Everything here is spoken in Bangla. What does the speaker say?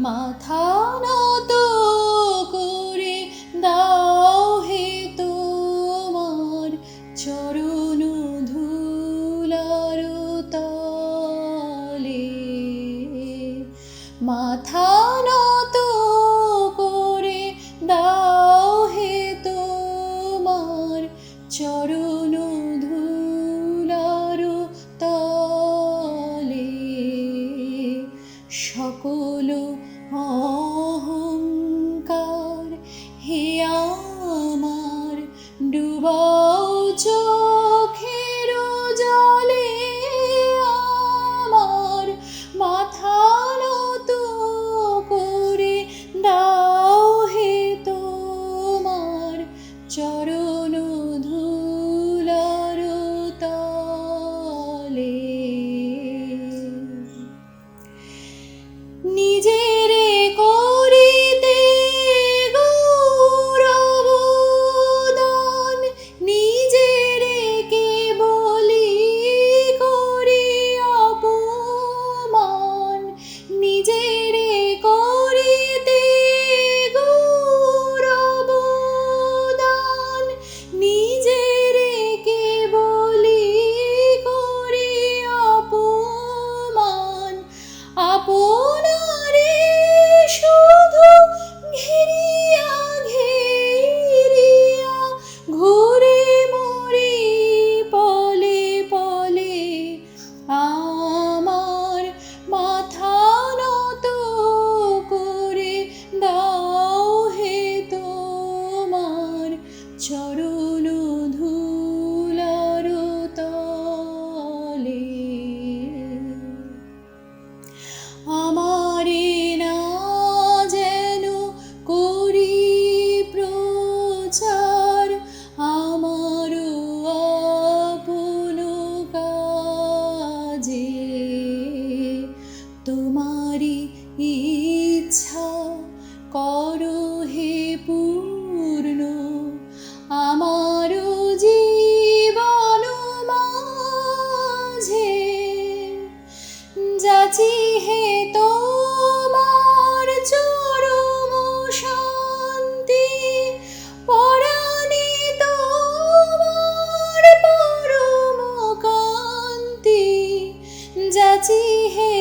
মাথা নত করে দাও হে তোমার চরণ ধুলার তলে। মাথা নত করে দাও হে তোমার চরণ ধুলার তলে। সকল অহংকার হে আমার ডুবাও চোখের জলে। আমার মাথা নত করে দাও হে তোমার চরণ ধুলার তলে। নিজেরে করিতে গৌরবদান, নিজেরে কেবলি করি অপমান। নিজেরে করিতে গৌরবদান, নিজেরে কেবলি করি অপমান। আপনারে শুধু ঘেরিয়া ঘেরিয়া ঘুরে মরি পলে পলে। আমার মাথা নত করে দাও হে তোমার চরণ ধুলার তলে। আমারে না যেন করি প্রচার আমার আপন কাজে। তোমারি ইচ্ছা করো হে পূর্ণ আমার জীবন মাঝে। যাচি হে তোমার চরম শান্তি, পরাণে তোমার পরম কান্তি। যাচি হে